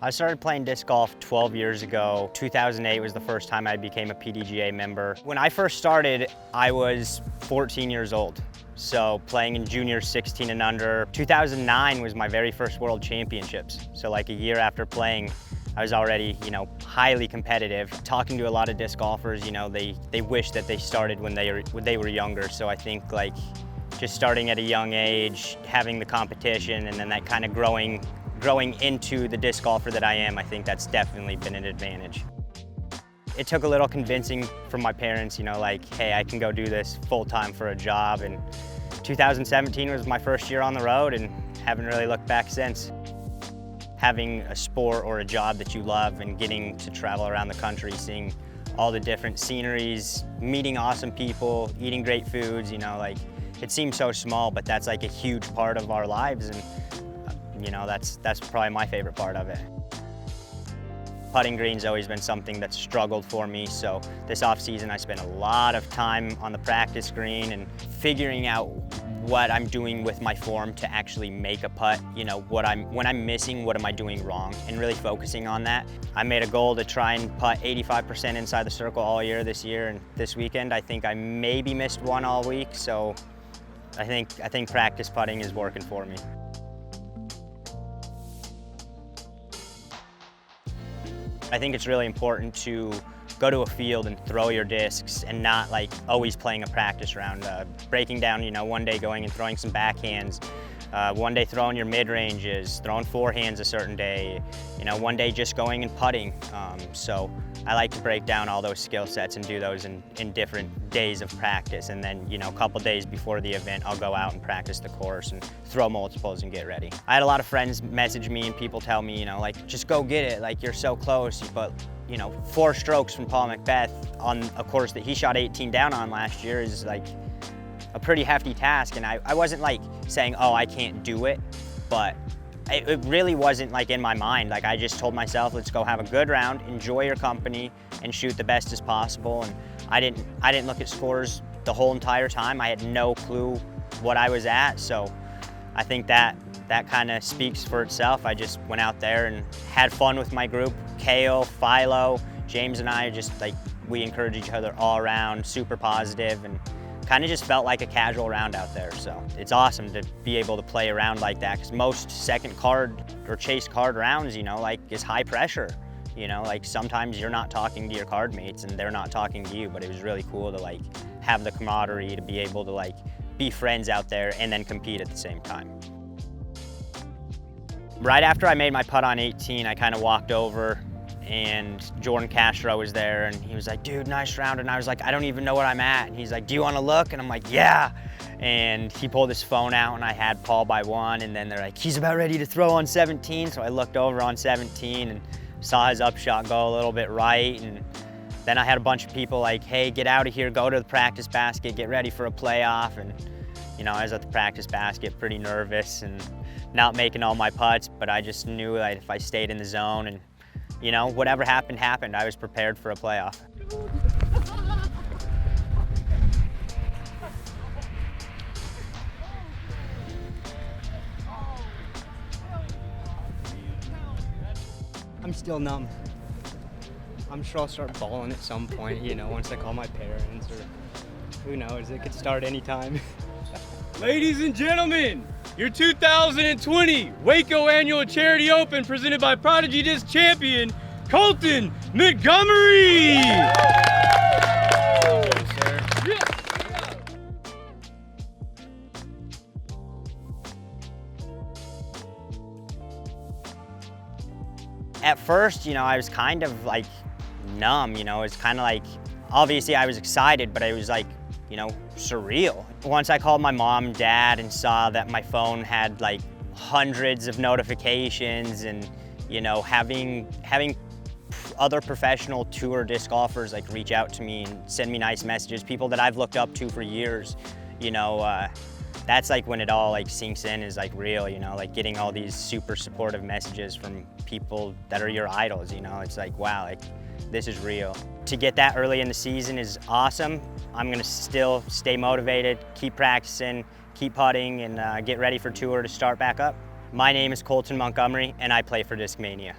I started playing disc golf 12 years ago. 2008 was the first time I became a PDGA member. When I first started, I was 14 years old. So playing in junior 16 and under. 2009 was my very first World Championships. So like a year after playing, I was already, highly competitive. Talking to a lot of disc golfers, they wish that they started when they were younger. So I think just starting at a young age, having the competition, and then that kind of growing into the disc golfer that I am, I think that's definitely been an advantage. It took a little convincing from my parents, hey, I can go do this full-time for a job. And 2017 was my first year on the road and haven't really looked back since. Having a sport or a job that you love and getting to travel around the country, seeing all the different sceneries, meeting awesome people, eating great foods, it seems so small, but that's like a huge part of our lives. And that's probably my favorite part of it. Putting green's always been something that's struggled for me, so this off season I spent a lot of time on the practice green and figuring out what I'm doing with my form to actually make a putt, when I'm missing, what am I doing wrong, and really focusing on that. I made a goal to try and putt 85% inside the circle all year this year, and this weekend I think I maybe missed one all week, so I think practice putting is working for me. I think it's really important to go to a field and throw your discs and not always playing a practice round. Breaking down, one day going and throwing some backhands, one day throwing your mid-ranges, throwing forehands a certain day, one day just going and putting. So I like to break down all those skill sets and do those in different days of practice. And then, a couple days before the event, I'll go out and practice the course and throw multiples and get ready. I had a lot of friends message me and people tell me, just go get it, you're so close. But 4 strokes from Paul McBeth on a course that he shot 18 down on last year is a pretty hefty task. And I wasn't saying, oh, I can't do it, but it really wasn't in my mind. I just told myself, let's go have a good round, enjoy your company, and shoot the best as possible. And I didn't look at scores the whole entire time. I had no clue what I was at, so I think that kind of speaks for itself. I just went out there and had fun with my group. Kale, Philo, James and I are just we encourage each other all around, super positive, and kind of just felt like a casual round out there. So it's awesome to be able to play around like that, because most second card or chase card rounds, is high pressure. Sometimes you're not talking to your card mates and they're not talking to you, but it was really cool to have the camaraderie, to be able to be friends out there and then compete at the same time. Right after I made my putt on 18, I kind of walked over and Jordan Castro was there and he was like, dude, nice round. And I was like, I don't even know what I'm at. And he's like, do you want to look? And I'm like, yeah. And he pulled his phone out and I had Paul by 1, and then they're like, he's about ready to throw on 17. So I looked over on 17 and saw his upshot go a little bit right. And then I had a bunch of people like, hey, get out of here, go to the practice basket, get ready for a playoff. And I was at the practice basket pretty nervous and not making all my putts, but I just knew that if I stayed in the zone and whatever happened, happened. I was prepared for a playoff. I'm still numb. I'm sure I'll start bawling at some point, once I call my parents, or who knows, it could start anytime. Ladies and gentlemen, your 2020 Waco Annual Charity Open presented by Prodigy Disc Champion, Colton Montgomery! At first, I was kind of numb, it was kind of obviously I was excited, but it was surreal. Once I called my mom and dad and saw that my phone had hundreds of notifications and, having other professional tour disc golfers reach out to me and send me nice messages, people that I've looked up to for years, that's when it all sinks in, is real, getting all these super supportive messages from people that are your idols, it's wow, this is real. To get that early in the season is awesome. I'm gonna still stay motivated, keep practicing, keep putting, and get ready for tour to start back up. My name is Colton Montgomery, and I play for Discmania.